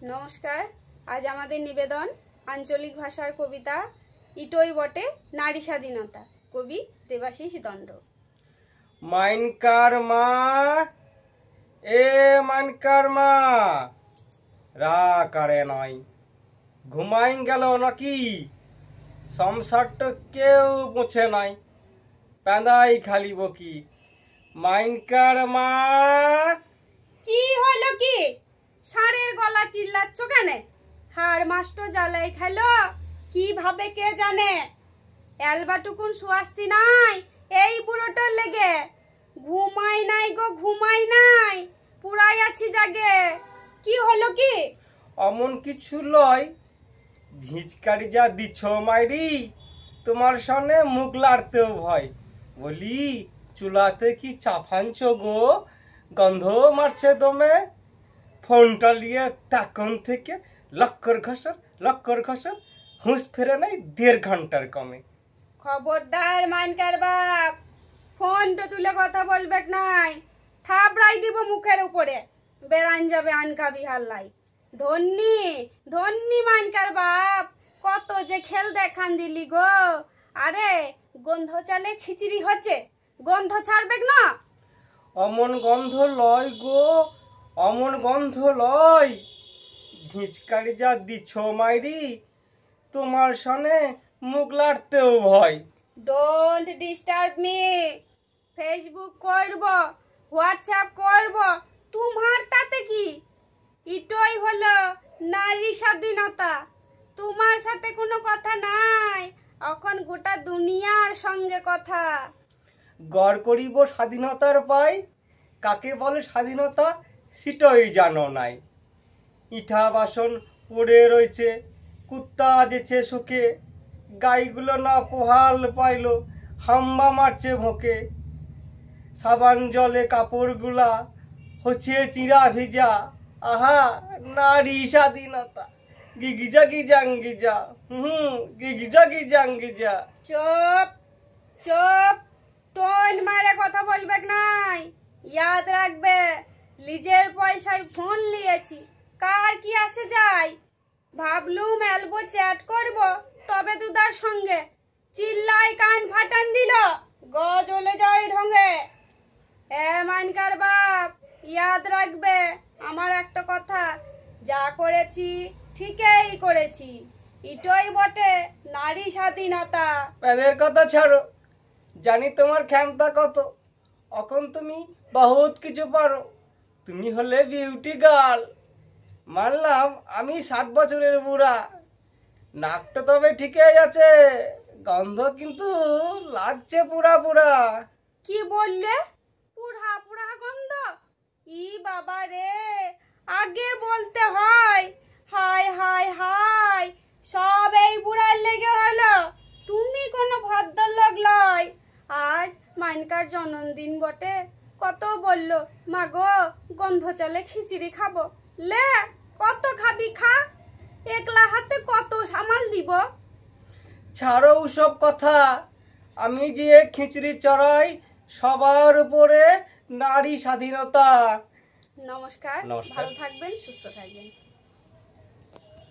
নমস্কার। আজ আমাদের নিবেদন আঞ্চলিক ভাষার কবিতা ইটোই বটে নারী স্বাধীনতা, কবি দেবাশিস দণ্ড। মাইনকার মা, এ মাইনকার মা, রা কারে নয়, ঘুমাই গেল নাকি? সংসারটা কেউ মুছে নাই, পেঁদাই খালি বকি। মাইনকার মা, কি হলো কি? ষাঁড়ের গলা চিল্লাচ্ছ কেন? হাড় মাস্টার জ্বালাই খাইলো কিভাবে কে জানে। এলবাটুকুন সুয়াস্তি নাই এই বুড়োটার লেগে। ঘুমাই নাই গো ঘুমাই নাই, পুরাই আছি জাগে। কি হলো কি? অমন কিছু লয়, ঝিঁচকারি যা দিছ মাইরি, তোমার সামনে মুখ লাড়তেও ভয়। বলি চুলাতে কি চাফাঞ্চ গো, গন্ধ মারছে দমে। ফোনটা নিয়ে তখন থেকে লক্কর ঘসর, হুঁশ ফেরে নাই 1.5 ঘন্টার কমে। খবরদার মাইনকার বাপ, ফোনটা তুলে কথা বলবে নাই, থাবড়াই দিব মুখের উপরে, বেরান যাবে আনকাবি হাল্লাই। ধন্যি ধন্যি মাইনকার বাপ, কত যে খেল দেখান দিলি গো। আরে গন্ধ চালে খিচুড়ি হচ্ছে, গন্ধ ছাড়বে না। অমন গন্ধ লয় গো, অমন গন্ধ লয়, ঝিঁচকারি যা দিছ মাইরি, তোমার সনে মুখ লাড়তেও ভয়। Don't disturb me. ফেসবুক করব, হোয়াটসঅ্যাপ করব, তোমার তাতে কি? এটাই হলো নারী স্বাধীনতা। তোমার সাথে কোনো কথা নাই, এখন গোটা দুনিয়ার সঙ্গে কথা। গড় করিব স্বাধীনতার পাই, কাকে বলে স্বাধীনতা সেটাই জানো নাই। ইঠা বাসন পড়ে রয়েছে, কুত্তা যেছে শুকে, গাইগুলো না পোহাল পাইলো, হাম্বা মারছে ভোঁকে। সাবান জলে কাপড়গুলা হচ্ছে চিরা ভিজা, আহা নারী স্বাধীনতা, গিগিজা গিজাঙ্গিজা, গিগিজা গিজাঙ্গিজা। চুপ চুপ, টোন মারে কথা বলবে নাই। ইয়াদ রাখবে, লিজের পয়সায় ফোন নিয়েছি, কার কি আসে যায়। ভাবলুম এলবো চ্যাট করব, তবে দুদার সঙ্গে চিল্লাই কান ফাটান দিল, গ জ্বলে যায় ঢঙ্গে। এ মাইনকার বাপ, ইয়াদ রাখবে আমার একটা কথা, যা করেছি ঠিকই করেছি, ইটোই বটে নারী স্বাধীনতা। প্যানের কথা ছাড়ো, জানি তোমার ক্ষমতা কত, এখন তুমি বহুত কিছু পারো। তুমি হলে বিউটি গার্ল। মানলাম আমি 7 বছরের বুড়া, নাকটা তবে ঠিকই আছে, গন্ধ কিন্তু লাগছে পুরা পুরা। কি বললে? পুরা পুরা গন্ধ? ই বাবা রে, আগে বলতে হয়। হায় হায় হায়, সব এই বুড়ার লেগে হলো। তুমি কোনো ভদ্রলোক লয়। আজ মাইনকার জন্মদিন বটে, কত বললো মা গো গন্ধ চালে খিচুড়ি খাবো। লে কত খাবি খা, একলা হাতে কত সামাল দিব। ছাড়ো ওসব কথা, আমি যে খিচড়ি চড়াই সবার উপরে নারী স্বাধীনতা। নমস্কার, নমস্কার। ভালো থাকবেন, সুস্থ থাকবেন।